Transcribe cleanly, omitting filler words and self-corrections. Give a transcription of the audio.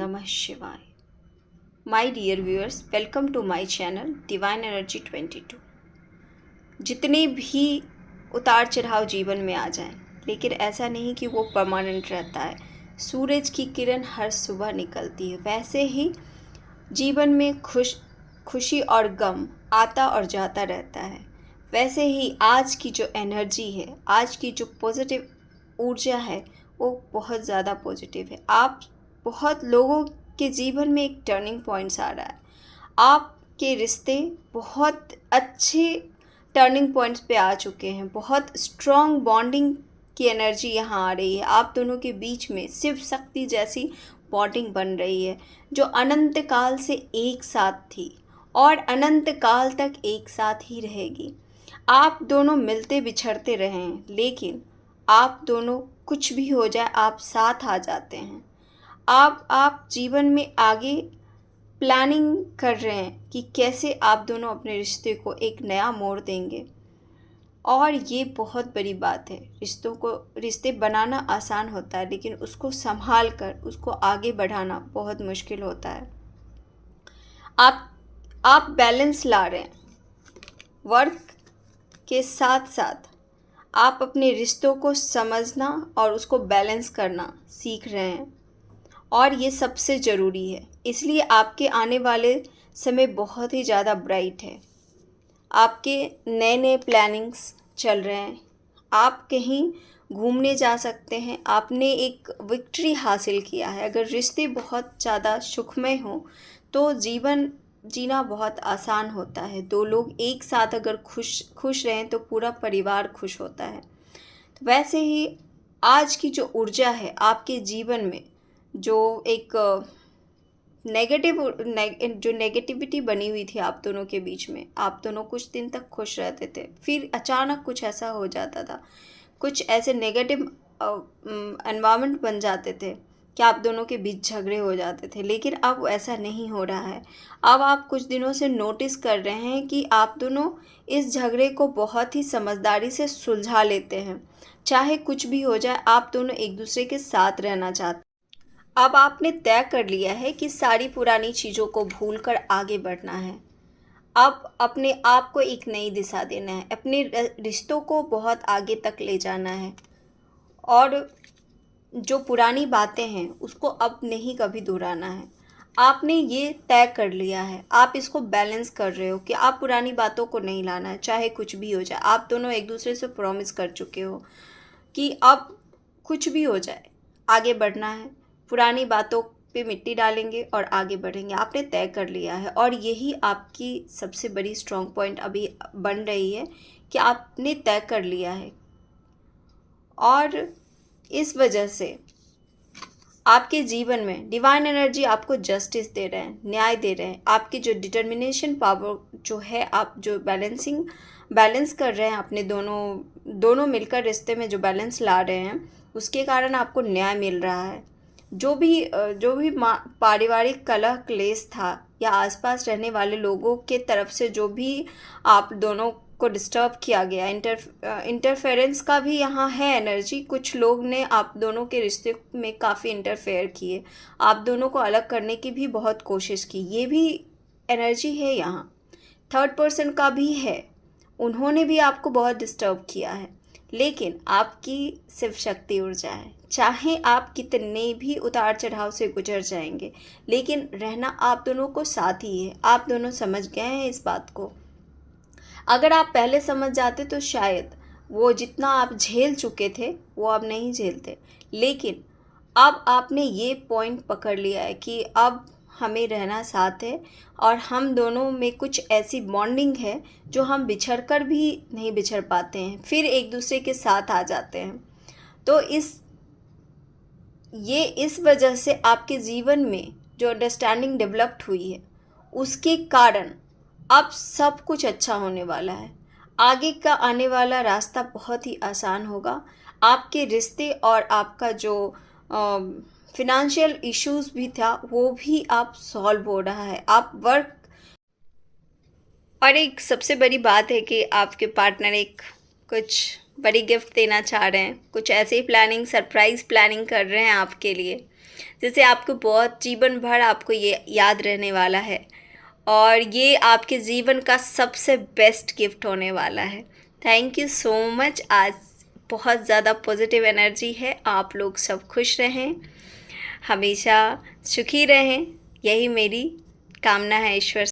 नमः शिवाय। My dear viewers, welcome to my channel divine energy 22। जितने भी उतार चढ़ाव जीवन में आ जाएं, लेकिन ऐसा नहीं कि वो परमानेंट रहता है। सूरज की किरण हर सुबह निकलती है, वैसे ही जीवन में खुशी और गम आता और जाता रहता है। वैसे ही आज की जो एनर्जी है, आज की जो पॉजिटिव ऊर्जा है, वो बहुत ज़्यादा पॉजिटिव है। आप बहुत लोगों के जीवन में एक टर्निंग पॉइंट्स आ रहा है। आपके रिश्ते बहुत अच्छे टर्निंग पॉइंट्स पे आ चुके हैं। बहुत स्ट्रॉन्ग बॉन्डिंग की एनर्जी यहाँ आ रही है। आप दोनों के बीच में शिव शक्ति जैसी बॉन्डिंग बन रही है, जो अनंत काल से एक साथ थी और अनंत काल तक एक साथ ही रहेगी। आप दोनों मिलते बिछड़ते रहे हैं, लेकिन आप दोनों कुछ भी हो जाए, आप साथ आ जाते हैं। आप जीवन में आगे प्लानिंग कर रहे हैं कि कैसे आप दोनों अपने रिश्ते को एक नया मोड़ देंगे। और ये बहुत बड़ी बात है। रिश्ते बनाना आसान होता है, लेकिन उसको संभाल कर उसको आगे बढ़ाना बहुत मुश्किल होता है। आप बैलेंस ला रहे हैं। वर्क के साथ साथ आप अपने रिश्तों को समझना और उसको बैलेंस करना सीख रहे हैं, और ये सबसे ज़रूरी है। इसलिए आपके आने वाले समय बहुत ही ज़्यादा ब्राइट है। आपके नए नए प्लानिंग्स चल रहे हैं। आप कहीं घूमने जा सकते हैं। आपने एक विक्ट्री हासिल किया है। अगर रिश्ते बहुत ज़्यादा सुखमय हों तो जीवन जीना बहुत आसान होता है। दो लोग एक साथ अगर खुश रहें तो पूरा परिवार खुश होता है। तो वैसे ही आज की जो ऊर्जा है आपके जीवन में, जो एक नेगेटिविटी बनी हुई थी आप दोनों के बीच में, आप दोनों कुछ दिन तक खुश रहते थे, फिर अचानक कुछ ऐसा हो जाता था, कुछ ऐसे नेगेटिव एनवायरनमेंट बन जाते थे कि आप दोनों के बीच झगड़े हो जाते थे। लेकिन अब ऐसा नहीं हो रहा है। अब आप कुछ दिनों से नोटिस कर रहे हैं कि आप दोनों इस झगड़े को बहुत ही समझदारी से सुलझा लेते हैं। चाहे कुछ भी हो जाए, आप दोनों एक दूसरे के साथ रहना चाहते हैं। अब आपने तय कर लिया है कि सारी पुरानी चीज़ों को भूलकर आगे बढ़ना है। अब अपने आप को एक नई दिशा देना है। अपने रिश्तों को बहुत आगे तक ले जाना है, और जो पुरानी बातें हैं उसको अब नहीं कभी दोहराना है। आपने ये तय कर लिया है। आप इसको बैलेंस कर रहे हो कि आप पुरानी बातों को नहीं लाना है, चाहे कुछ भी हो जाए। आप दोनों एक दूसरे से प्रॉमिस कर चुके हो कि अब कुछ भी हो जाए आगे बढ़ना है। पुरानी बातों पे मिट्टी डालेंगे और आगे बढ़ेंगे। आपने तय कर लिया है, और यही आपकी सबसे बड़ी स्ट्रॉन्ग पॉइंट अभी बन रही है कि आपने तय कर लिया है। और इस वजह से आपके जीवन में डिवाइन एनर्जी आपको जस्टिस दे रहे हैं, न्याय दे रहे हैं। आपकी जो डिटर्मिनेशन पावर जो है, आप जो बैलेंस कर रहे हैं अपने दोनों मिलकर रिश्ते में जो बैलेंस ला रहे हैं, उसके कारण आपको न्याय मिल रहा है। जो भी पारिवारिक कलह क्लेश था, या आसपास रहने वाले लोगों के तरफ से जो भी आप दोनों को डिस्टर्ब किया गया, इंटरफेरेंस का भी यहाँ है एनर्जी। कुछ लोग ने आप दोनों के रिश्ते में काफ़ी इंटरफेयर किए, आप दोनों को अलग करने की भी बहुत कोशिश की, ये भी एनर्जी है यहाँ। थर्ड पर्सन का भी है, उन्होंने भी आपको बहुत डिस्टर्ब किया है। लेकिन आपकी शिव शक्ति ऊर्जा है। चाहे आप कितने भी उतार चढ़ाव से गुजर जाएंगे, लेकिन रहना आप दोनों को साथ ही है। आप दोनों समझ गए हैं इस बात को। अगर आप पहले समझ जाते तो शायद वो जितना आप झेल चुके थे वो अब नहीं झेलते। लेकिन अब आपने ये पॉइंट पकड़ लिया है कि अब हमें रहना साथ है, और हम दोनों में कुछ ऐसी बॉन्डिंग है जो हम बिछड़ कर भी नहीं बिछड़ पाते हैं, फिर एक दूसरे के साथ आ जाते हैं। तो इस वजह से आपके जीवन में जो अंडरस्टैंडिंग डेवलप्ड हुई है, उसके कारण अब सब कुछ अच्छा होने वाला है। आगे का आने वाला रास्ता बहुत ही आसान होगा। आपके रिश्ते और आपका जो फिनेंशियल इश्यूज भी था, वो भी आप सॉल्व हो रहा है। आप वर्क, और एक सबसे बड़ी बात है कि आपके पार्टनर एक कुछ बड़ी गिफ्ट देना चाह रहे हैं। कुछ ऐसे ही सरप्राइज़ प्लानिंग कर रहे हैं आपके लिए। जिससे आपको बहुत जीवन भर आपको ये याद रहने वाला है, और ये आपके जीवन का सबसे बेस्ट गिफ्ट होने वाला है। Thank you so much. आज बहुत ज़्यादा पॉजिटिव एनर्जी है। आप लोग सब खुश रहें, हमेशा सुखी रहें, यही मेरी कामना है ईश्वर